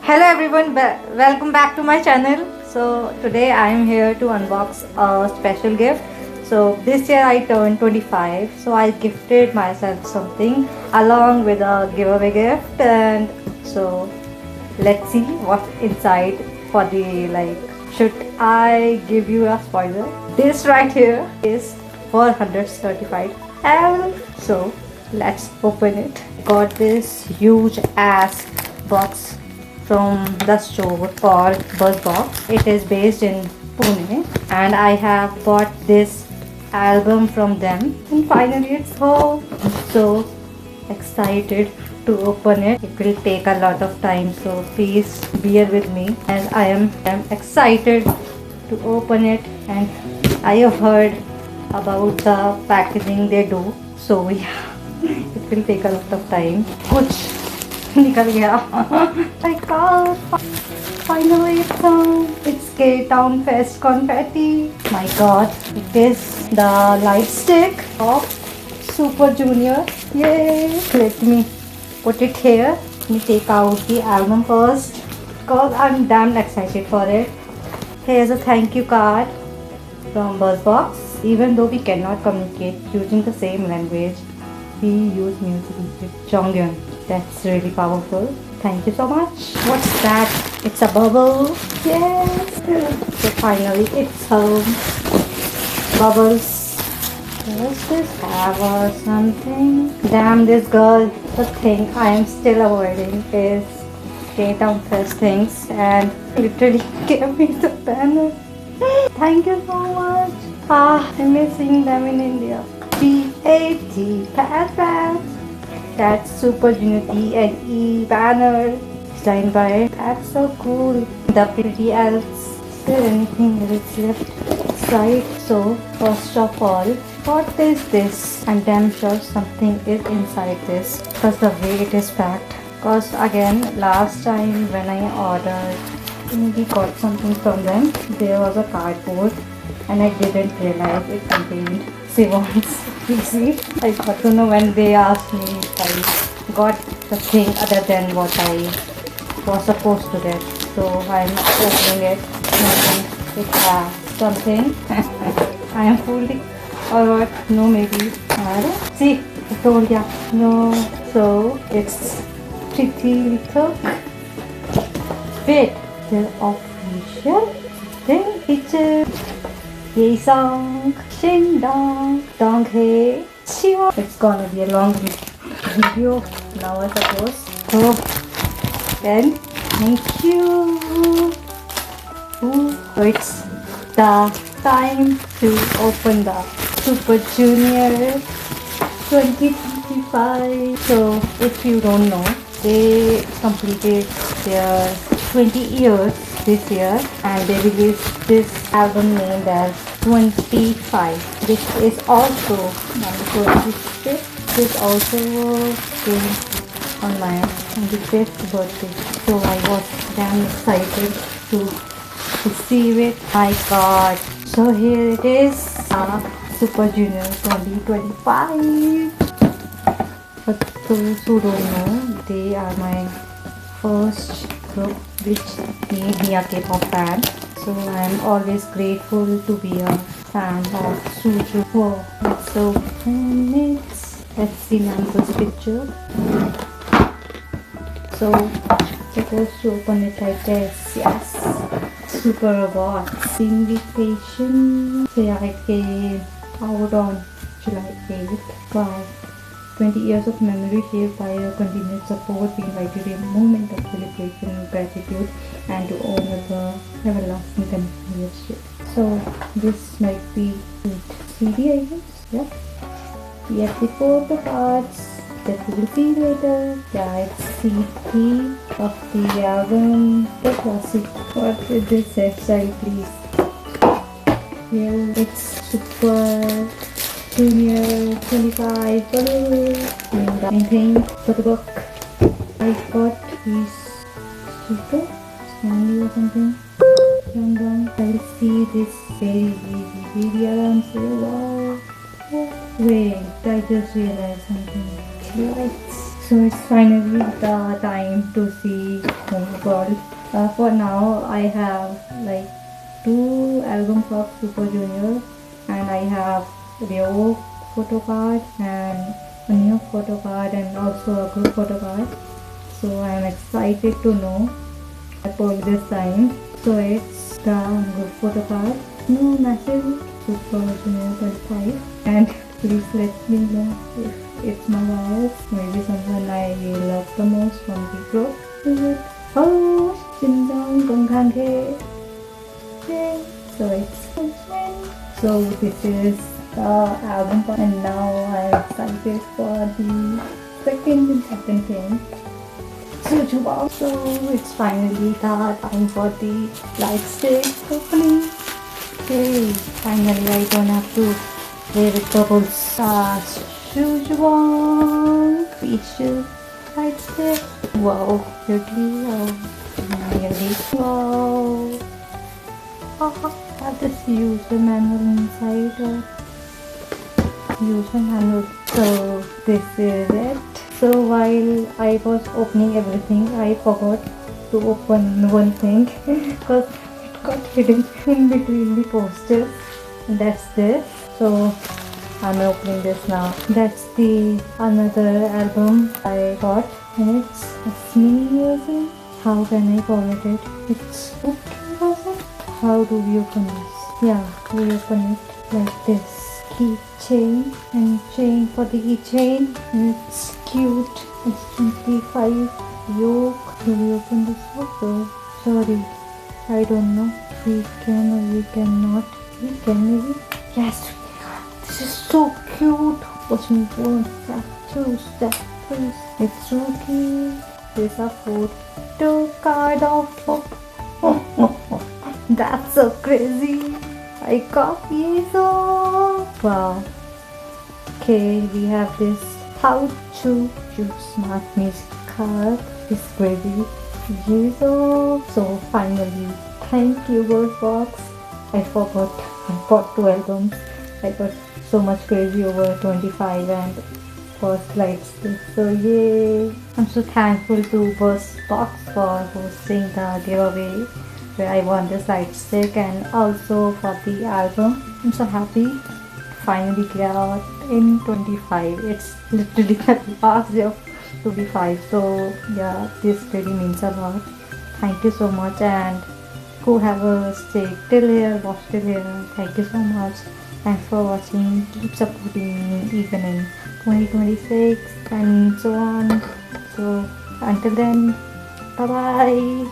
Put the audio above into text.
Hello everyone, welcome back to my channel. So today I am here to unbox a special gift. So this year I turned 25, so I gifted myself something along with a giveaway gift, and so let's see what's inside for the should I give you a spoiler? This right here is 400 certified L. So let's open it. Got this huge ass box from the store called Buzzbox. It is based in Pune, and I have bought this album from them, and finally it's home. I'm so excited to open it. It will take a lot of time, so please bear with me as I am excited to open it. And I have heard about the packaging they do, so yeah, it will take a lot of time. Kuch निकल गया. My God, finally it's home. It's K-Town Fest confetti. My God, it is the Lightstick of 슈퍼주니어. Yay! Let me put it here. Let me take out the album first because I'm damn excited for it. Here's a thank you card from Buzzbox. Even though we cannot communicate using the same language, we use music with Jonghyun. That's really powerful. Thank you so much. What's that? It's a bubble. Yes. So finally it's home. Bubbles. Does this have or something? Damn this girl. The thing I am still avoiding is K-Town Fest things, and literally gave me the banner. Thank you so much. I'm missing them in India. PAT Pat. That's 슈퍼주니어 D&E banner designed by. That's so cool. The pretty elves. Is there anything else left inside? So first of all, what is this? I'm damn sure something is inside this because the way it is packed. Because again, last time when I ordered, we got something from them. There was a cardboard, and I didn't realize it contained Sivon's receipt. I got to know when they asked me if I got the thing other than what I was supposed to get. So I'm opening it and it has something. I am fully or what? No, maybe. See, I told ya. No. So it's pretty little. Wait, the official thing. It's Ye song, Shin Dong, Dong He, Chiwa. It's gonna be a long video now, I suppose. So, then, thank you. So it's the time to open the 슈퍼주니어 2025. So, if you don't know, they completed their 20 years this year, and they released this album named as 25, which is also my 25th. This also came on my 25th birthday, so I was damn excited to receive it. My God! So here it is, 슈퍼주니or 2025. For those who don't know, they are my first group which made me a K-pop fan. So I am always grateful to be a fan of Suju. Wow, that's so nice. Let's see Nando's picture. So supposed to open it like this. Yes. Super robots. Invitation. So yeah, it came out on July 8th. Wow. 20 years of memory shaped by your continued support. We invite you to a moment of celebration and gratitude, and to honor the everlasting relationship. So this might be CD, I guess. Yep. We have the photocards that we will see later. Yeah, it's CD of the album, the classic. What is this website, please? Here it's 슈퍼주니어 25 and anything for the book. I got these stickers, Stanley or something. And I will see this very easy video and say, wow. Wait, I just realized something. Lights. So it's finally the time to see called. For now, I have like 2 albums of 슈퍼주니어, and I have Rio Photocard and a new Photocard and also a group Photocard. So I am excited to know for this time. So it's the group Photocard. No massive 슈퍼주니어 25, and please let me know if it's my bias. Maybe someone I love the most from the group. Is it? Oh, 심장 건강해. So it's so this is the album, and now I'm excited for the second thing. So it's finally the time for the Lightstick opening. Okay, finally I don't have to wear the bubbles. Shujubong Peaches Lightstick. Wow, really? Wow. Have this user manual inside. User manual. So this is it. So while I was opening everything, I forgot to open one thing because it got hidden in between the posters. And that's this. So I'm opening this now. That's the another album I got, and it's amazing. How can I forget it? It's okay. How do we open this? Yeah, we open it like this. Keychain and chain for the keychain. It's cute. It's 25 yoke. Do we open this also? Sorry, I don't know. We can or we cannot. We can maybe. Yes, we can. This is so cute. What's me one? Choose that, please. It's so cute. There's a photo card of. That's so crazy. I copy so. Wow. Okay, we have this how to use smart music card. It's crazy. So finally, thank you Box. I forgot I bought 2 albums. I got so much crazy over 25 and first Lightstick. So yay! I'm so thankful to Box for hosting the giveaway where I won this Lightstick, and also for the album. I'm so happy to finally get out in 25. It's literally the last day of 25. So yeah, this really means a lot. Thank you so much, and whoever stayed till here, watched till here, thank you so much. Thanks for watching. Keep supporting me even in 2026 and so on. So until then, bye bye.